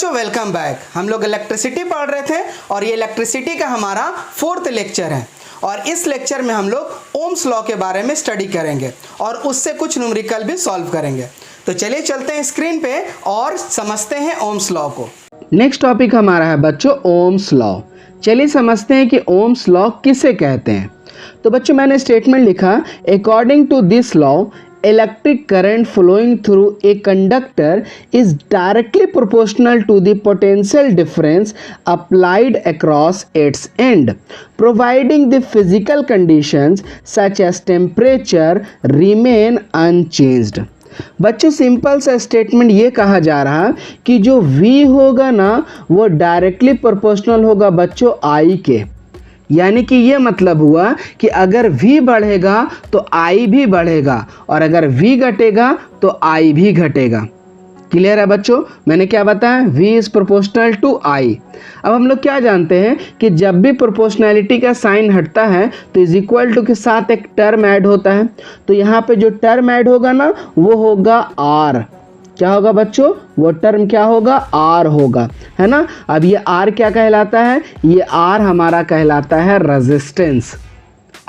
बच्चों welcome back. हम लोग इलेक्ट्रिसिटी पढ़ रहे थे और ये इलेक्ट्रिसिटी का हमारा 4th लेक्चर है और इस लेक्चर में हम लोग ओम्स लॉ के बारे में स्टडी करेंगे और उससे कुछ न्यूमेरिकल भी सॉल्व करेंगे। तो चलिए चलते हैं स्क्रीन पे और समझते हैं ओम्स लॉ को। नेक्स्ट टॉपिक हमारा है बच्चों ओम्स लॉ। चलिए समझते हैं कि ओम्स लॉ किसे कहते हैं। तो बच्चों मैंने स्टेटमेंट लिखा, according to this law electric current flowing through a conductor is directly proportional to the potential difference applied across its end, providing the physical conditions such as temperature remain unchanged. बच्चों simple सा statement ये कहा जा रहा कि जो V होगा ना वो डायरेक्टली प्रोपोर्शनल होगा बच्चों I के। यानी कि ये मतलब हुआ कि अगर V बढ़ेगा तो I भी बढ़ेगा और अगर V घटेगा तो I भी घटेगा। क्लियर है बच्चों, मैंने क्या बताया, V is proportional to I। अब हम लोग क्या जानते हैं कि जब भी प्रोपोर्शनैलिटी का साइन हटता है तो इज इक्वल टू के साथ एक टर्म ऐड होता है। तो यहाँ पे जो टर्म ऐड होगा ना वो होगा R। क्या होगा बच्चों, वो टर्म क्या होगा, R होगा, है ना। अब ये R क्या कहलाता है, ये R हमारा कहलाता है रेजिस्टेंस।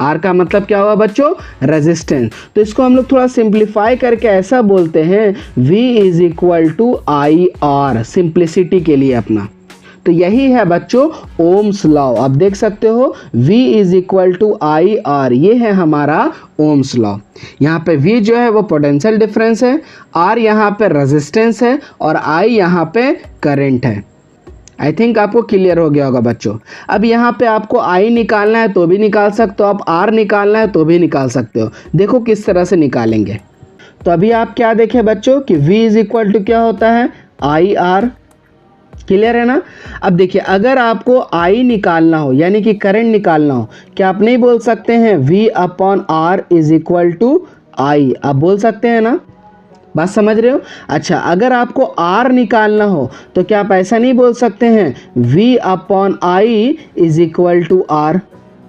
R का मतलब क्या होगा बच्चों, रेजिस्टेंस। तो इसको हम लोग थोड़ा सिंप्लीफाई करके ऐसा बोलते हैं V is equal to I R, simplicity के लिए अपना। तो यही है बच्चों ओम्स लॉ। आप देख सकते हो V is equal to I R, ये है हमारा ओम्स लॉ। यहाँ पे V जो है वो पोटेंशियल डिफरेंस है, R यहाँ पे रेजिस्टेंस है और I यहाँ पे करंट है। आई थिंक आपको क्लियर हो गया होगा बच्चों। अब यहाँ पे आपको I निकालना है तो भी निकाल सकते हो, आप R निकालना है तो भी निकाल सकते हो। देखो किस तरह से निकालेंगे। तो अभी आप क्या देखें बच्चों कि V इज इक्वल टू क्या होता है, आई आर। क्लियर है ना। अब देखिए अगर आपको I निकालना हो यानी कि करंट निकालना हो, क्या आप नहीं बोल सकते हैं V upon R is equal to I, आप बोल सकते हैं ना, बात समझ रहे हो। अच्छा अगर आपको R निकालना हो तो क्या आप ऐसा नहीं बोल सकते हैं V upon I is equal to R,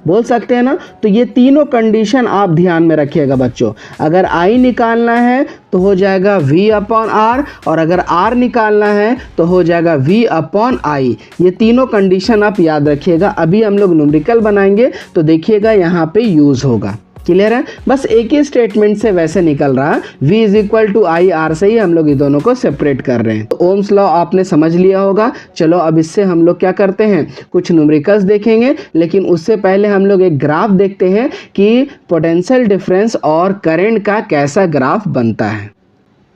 बोल सकते हैं ना। तो ये तीनों कंडीशन आप ध्यान में रखिएगा बच्चों। अगर I निकालना है तो हो जाएगा V अपॉन R और अगर R निकालना है तो हो जाएगा V अपॉन I। ये तीनों कंडीशन आप याद रखिएगा। अभी हम लोग न्यूमेरिकल बनाएंगे तो देखिएगा यहाँ पे यूज़ होगा। क्लियर है, बस एक ही स्टेटमेंट से वैसे निकल रहा है, V is equal to I R से ही हम लोग ये दोनों को सेपरेट कर रहे हैं। तो ओम्स लॉ आपने समझ लिया होगा। चलो अब इससे हम लोग क्या करते हैं, कुछ न्यूमेरिकल्स देखेंगे, लेकिन उससे पहले हम लोग एक ग्राफ देखते हैं कि पोटेंशियल डिफरेंस और करंट का कैसा ग्राफ बनता है।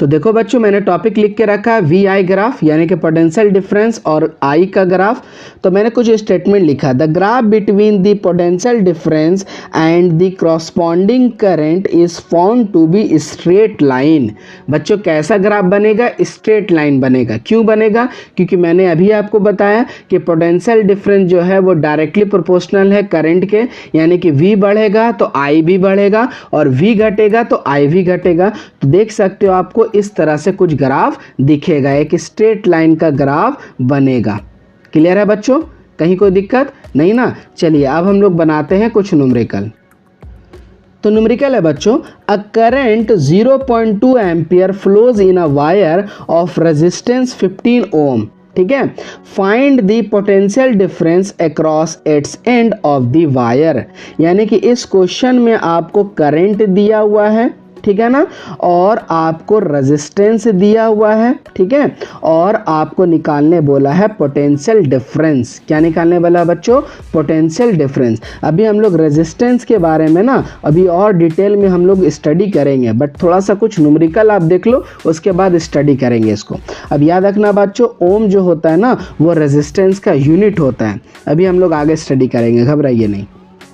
तो देखो बच्चों मैंने टॉपिक लिख के रखा है वी आई ग्राफ यानी कि पोटेंशियल डिफरेंस और आई का ग्राफ। तो मैंने कुछ स्टेटमेंट लिखा, the graph between the potential difference and the corresponding current is found to be straight line. बच्चों कैसा ग्राफ बनेगा, स्ट्रेट लाइन बनेगा। क्यों बनेगा, क्योंकि मैंने अभी आपको बताया कि पोटेंशियल डिफरेंस जो है वो डायरेक्टली प्रोपोर्शनल है करंट के, यानी कि V बढ़ेगा तो I भी बढ़ेगा और V घटेगा तो I भी घटेगा। तो देख सकते हो आपको इस तरह से कुछ ग्राफ दिखेगा, एक स्ट्रेट लाइन का ग्राफ बनेगा। क्लियर है बच्चों, कहीं कोई दिक्कत नहीं ना। चलिए अब हम लोग बनाते हैं कुछ न्यूमेरिकल। तो न्यूमेरिकल है बच्चों, a current 0.2 ampere flows in a wire of resistance 15 ओम। ठीक है, find the potential difference across its end of the wire. यानी कि इस क्वेश्चन में आपको करंट दिया हुआ है, ठीक है ना, और आपको रेजिस्टेंस दिया हुआ है, ठीक है, और आपको निकालने बोला है पोटेंशियल डिफरेंस। क्या निकालने बोला बच्चों, पोटेंशियल डिफरेंस। अभी हम लोग रेजिस्टेंस के बारे में ना अभी और डिटेल में हम लोग स्टडी करेंगे, बट थोड़ा सा कुछ न्यूमेरिकल आप देख लो उसके बाद स्टडी करेंगे इसको। अब याद रखना बच्चों ओम जो होता है ना वो रेजिस्टेंस का यूनिट होता है। अभी हम लोग आगे स्टडी करेंगे, घबराइए नहीं।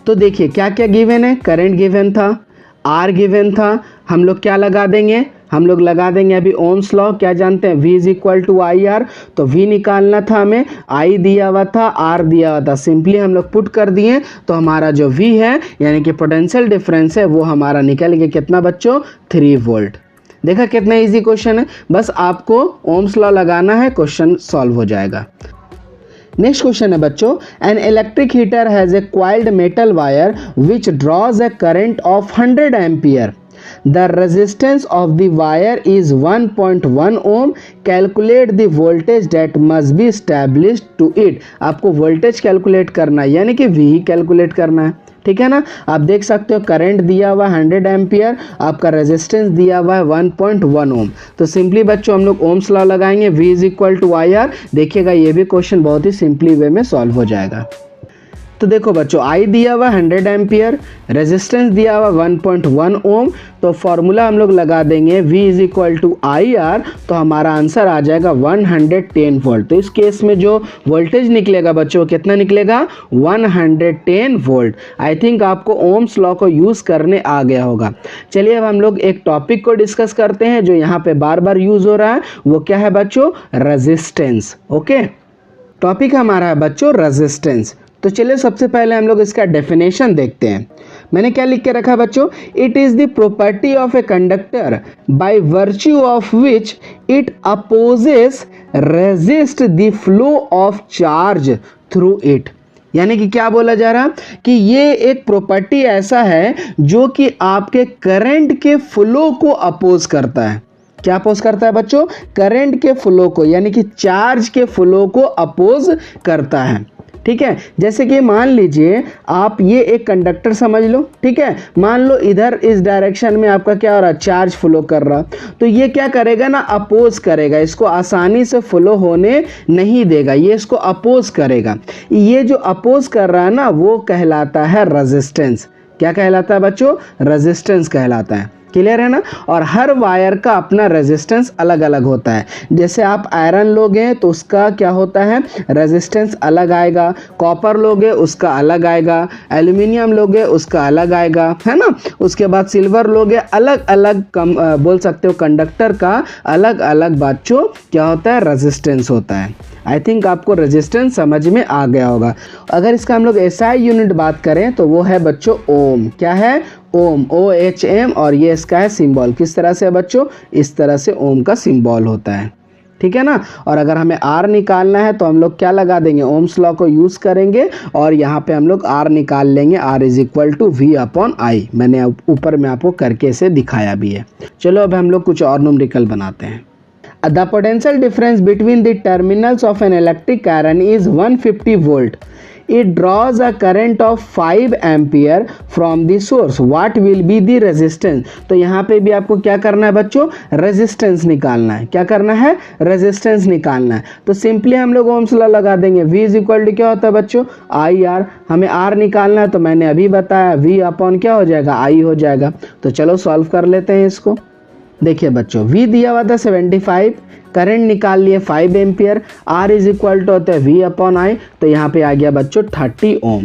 तो देखिए क्या क्या गिवन है, करंट गिवन था, R गिवन था, हम लोग क्या लगा देंगे, हम लोग लगा देंगे अभी ओम्स लॉ। क्या जानते हैं V is equal to I R. तो V निकालना था हमें, I दिया हुआ था, R दिया हुआ था, सिंपली हम लोग पुट कर दिए तो हमारा जो V है यानी कि पोटेंशियल डिफरेंस है वो हमारा निकल गया कितना बच्चों, 3 वोल्ट। देखा कितना इजी क्वेश्चन है, बस आपको ओम्स लॉ लगाना है, क्वेश्चन सॉल्व हो जाएगा। नेक्स्ट क्वेश्चन है बच्चों, an electric heater has a coiled metal wire which draws a current of 100 ampere the resistance of the wire is 1.1 ohm, calculate the voltage that must be established to it. आपको voltage calculate करना है, यानी कि we calculate करना है, ठीक है ना। आप देख सकते हो करंट दिया हुआ 100 एम्पियर, आपका रेजिस्टेंस दिया हुआ है 1.1 ओम। तो सिंपली बच्चों हम लोग ओम्स लॉ लगाएंगे, V is equal to I R. देखिएगा ये भी क्वेश्चन बहुत ही सिंपली वे में सॉल्व हो जाएगा। तो देखो बच्चों, I दिया हुआ 100 एम्पियर, रेजिस्टेंस दिया हुआ 1.1 ओम, तो फॉर्मूला हम लोग लगा देंगे V is equal to I R, तो हमारा आंसर आ जाएगा 110 वोल्ट। तो इस केस में जो वोल्टेज निकलेगा बच्चों, कितना निकलेगा? 110 वोल्ट। आई थिंक आपको ओम्स लॉ को यूज़ करने आ गया होगा। चलिए अब हम लोग एक टॉपिक को डिस्कस करते हैं जो यहाँ पे बार बार यूज़ हो रहा है। वो क्या है बच्चों? रेजिस्टेंस। ओके, टॉपिक हमारा है बच्चों रेजिस्टेंस। तो चलिए सबसे पहले हम लोग इसका डेफिनेशन देखते हैं। मैंने क्या लिख के रखा है बच्चों? It is the property of a conductor by virtue of which it opposes resist the flow of charge through it. यानी कि क्या बोला जा रहा कि ये एक प्रॉपर्टी ऐसा है जो कि आपके करंट के फ्लो को अपोज करता है। क्या अपोज करता है बच्चों? करंट के फ्लो को, यानी कि चार्ज के फ्लो को अपोज करता है। ठीक है, जैसे कि मान लीजिए आप ये एक कंडक्टर समझ लो, ठीक है। मान लो इधर इस डायरेक्शन में आपका क्या हो रहा है? चार्ज फ्लो कर रहा, तो ये क्या करेगा ना? अपोज करेगा, इसको आसानी से फ्लो होने नहीं देगा, ये इसको अपोज करेगा। ये जो अपोज कर रहा है ना, वो कहलाता है रेजिस्टेंस। क्या कहलाता है बच्चों? रेजिस्टेंस कहलाता है। क्लियर है ना। और हर वायर का अपना रेजिस्टेंस अलग अलग होता है। जैसे आप आयरन लोगे तो उसका क्या होता है, रेजिस्टेंस अलग आएगा, कॉपर लोगे उसका अलग आएगा, एल्यूमिनियम लोगे उसका अलग आएगा, है ना। उसके बाद सिल्वर लोगे, अलग अलग बोल सकते हो कंडक्टर का अलग अलग बच्चों क्या होता है, रेजिस्टेंस होता है। आई थिंक आपको रेजिस्टेंस समझ में आ गया होगा। अगर इसका हम लोग SI यूनिट बात करें तो वो है बच्चों ओम। क्या है? ओम, OHM। और ये इसका है सिंबल। किस तरह से है बच्चों? इस तरह से ओम का सिंबल होता है, ठीक है ना। और अगर हमें R निकालना है तो हम लोग क्या लगा देंगे? ओम्स लॉ को यूज़ करेंगे और यहाँ पे हम लोग R निकाल लेंगे। R is equal to V upon I. मैंने ऊपर में आपको करके इसे दिखाया भी है। चलो अब हम लोग कुछ और न्यूमेरिकल बनाते हैं। The potential difference between the terminals of an electric iron is 150 volt. It draws a current of 5 ampere from the source. What will be the resistance? तो यहाँ पे भी आपको क्या करना है बच्चों? रेजिस्टेंस निकालना है। क्या करना है? रेजिस्टेंस निकालना है। तो सिंपली हम लोग ओम्स लॉ लगा देंगे। V इज इक्वल टू क्या होता है बच्चों? I R. हमें R निकालना है तो मैंने अभी बताया V अपॉन क्या हो जाएगा? I हो जाएगा। तो चलो सॉल्व कर लेते हैं इसको। देखिए बच्चों, V दिया हुआ था 75, करंट निकाल लिए 5 ampere, R is equal to होता है V अपॉन आई, तो यहाँ पे आ गया बच्चों 30 ओम।